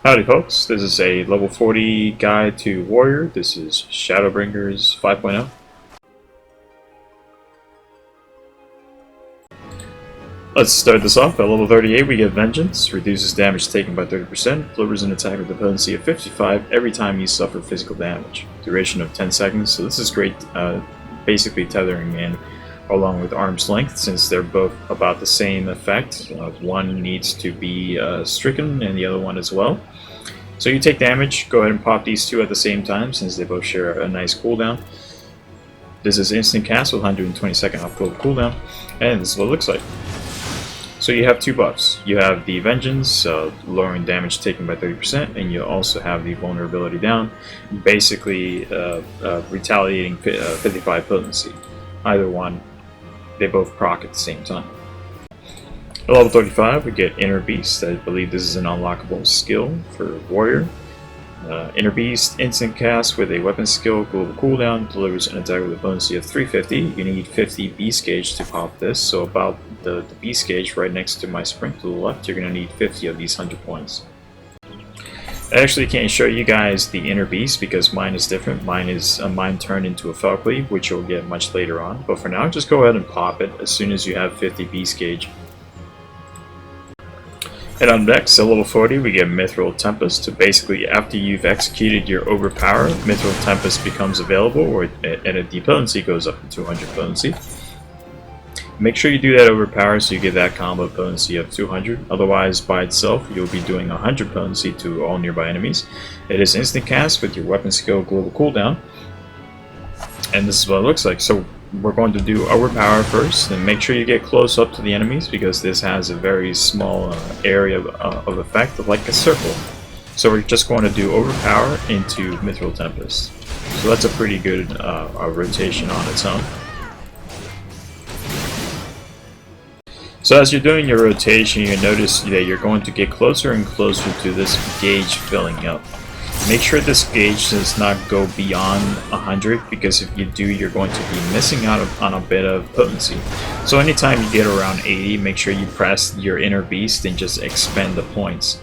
Howdy folks, this is a level 40 guide to Warrior. This is Shadowbringers 5.0. Let's start this off. At level 38 we get Vengeance, reduces damage taken by 30%, delivers an attack with a potency of 55 every time you suffer physical damage. Duration of 10 seconds, so this is great, basically tethering in along with Arm's Length, since they're both about the same effect. One needs to be stricken and the other one as well. So you take damage, go ahead and pop these two at the same time since they both share a nice cooldown. This is instant cast with 120-second off global cooldown, and this is what it looks like. So you have two buffs. You have the Vengeance, lowering damage taken by 30%, and you also have the Vulnerability down, basically retaliating 55 potency. Either one, they both proc at the same time. At level 35 we get Inner Beast. I believe this is an unlockable skill for Warrior. Inner Beast, instant cast with a weapon skill, global cooldown, delivers an attack with a potency of 350. You need 50 beast gauge to pop this, so about the beast gauge right next to my sprint to the left, you're going to need 50 of these 100 points. I actually can't show you guys the Inner Beast because mine is different. Mine turned into a Falcleve, which you'll get much later on. But for now, just go ahead and pop it as soon as you have 50 beast gauge. And on next, at level 40, we get Mythril Tempest. So basically, after you've executed your overpower, Mythril Tempest becomes available, and the potency goes up to 200 potency. Make sure you do that overpower so you get that combo potency of 200. Otherwise, by itself, you'll be doing 100 potency to all nearby enemies. It is instant cast with your weapon skill global cooldown. And this is what it looks like. So we're going to do overpower first, and make sure you get close up to the enemies because this has a very small area of effect, like a circle. So we're just going to do overpower into Mythril Tempest. So that's a pretty good rotation on its own. So as you're doing your rotation, you notice that you're going to get closer and closer to this gauge filling up. Make sure this gauge does not go beyond 100, because if you do, you're going to be missing out on a bit of potency. So anytime you get around 80, make sure you press your Inner Beast and just expend the points.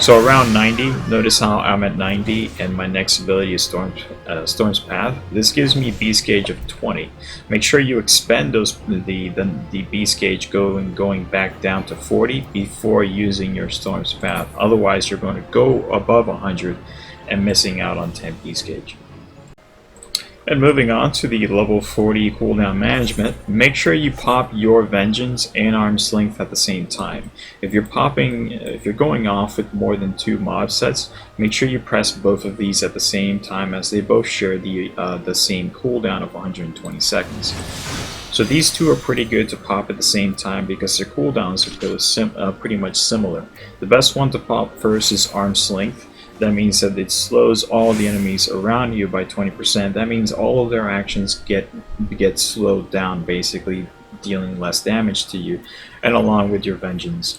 So around 90, notice how I'm at 90 and my next ability is Storm's Path. This gives me beast gauge of 20. Make sure you expend the beast gauge going back down to 40 before using your Storm's Path. Otherwise you're going to go above 100 and missing out on 10 beast gauge. And moving on to the level 40 cooldown management, make sure you pop your Vengeance and Arm's Length at the same time. If you're going off with more than 2 mob sets, make sure you press both of these at the same time, as they both share the same cooldown of 120 seconds. So these two are pretty good to pop at the same time because their cooldowns are pretty much similar. The best one to pop first is Arm's Length. That means that it slows all the enemies around you by 20%. That means all of their actions get slowed down, basically dealing less damage to you, and along with your Vengeance.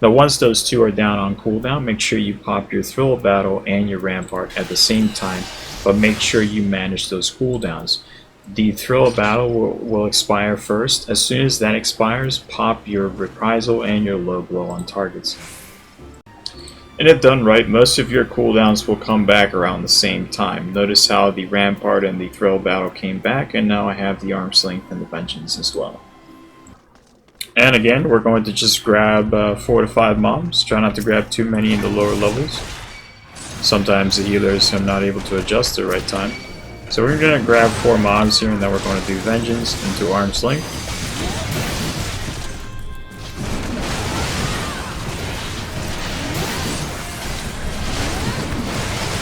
Now once those two are down on cooldown, make sure you pop your Thrill of Battle and your Rampart at the same time, but make sure you manage those cooldowns. The Thrill of Battle will expire first. As soon as that expires, pop your Reprisal and your Low Blow on targets. And if done right, most of your cooldowns will come back around the same time. Notice how the Rampart and the Thrill Battle came back, and now I have the Arm's Length and the Vengeance as well. And again, we're going to just grab 4 to 5 mobs. Try not to grab too many in the lower levels. Sometimes the healers are not able to adjust at the right time. So we're going to grab 4 mobs here, and then we're going to do Vengeance into Arm's Length.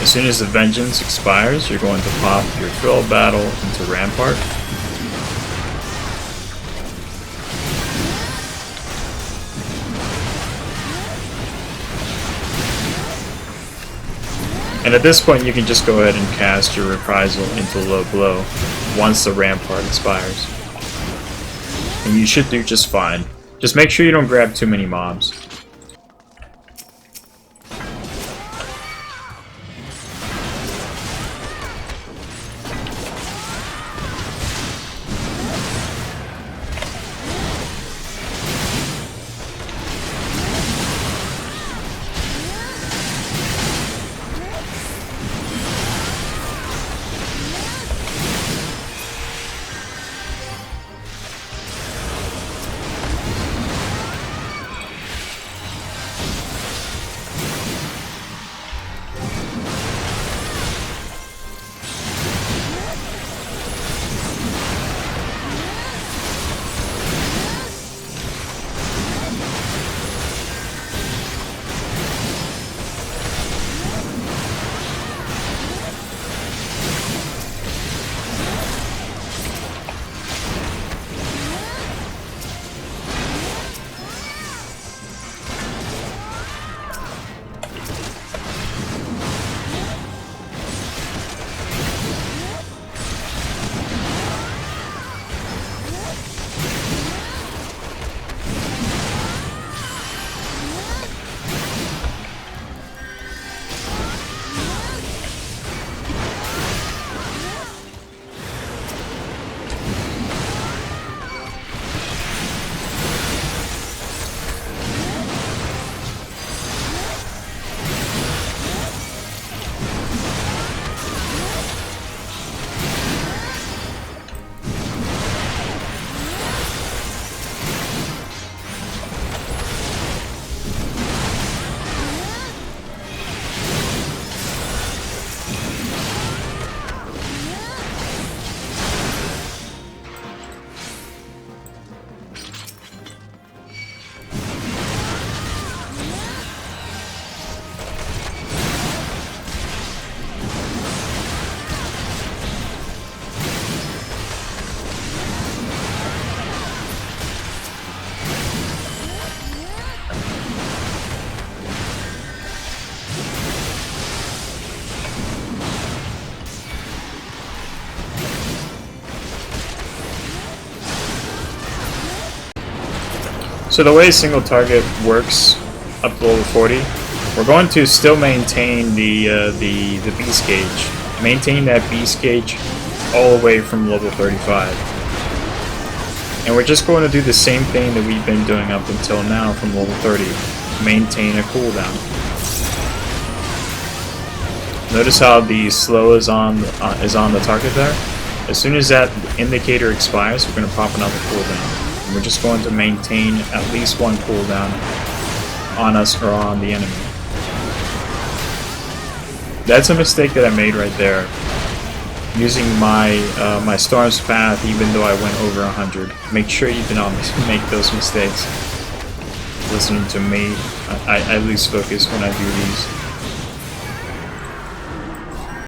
As soon as the Vengeance expires, you're going to pop your Thrill Battle into Rampart. And at this point you can just go ahead and cast your Reprisal into Low Blow once the Rampart expires. And you should do just fine. Just make sure you don't grab too many mobs. So the way single target works up to level 40, we're going to still maintain the beast gauge. Maintain that beast gauge all the way from level 35. And we're just going to do the same thing that we've been doing up until now from level 30. Maintain a cooldown. Notice how the slow is on the target there? As soon as that indicator expires, we're going to pop another cooldown. And we're just going to maintain at least one cooldown on us or on the enemy. That's a mistake that I made right there. Using my my Storm's Path even though I went over 100. Make sure you do not make those mistakes. Listening to me, I lose focus when I do these.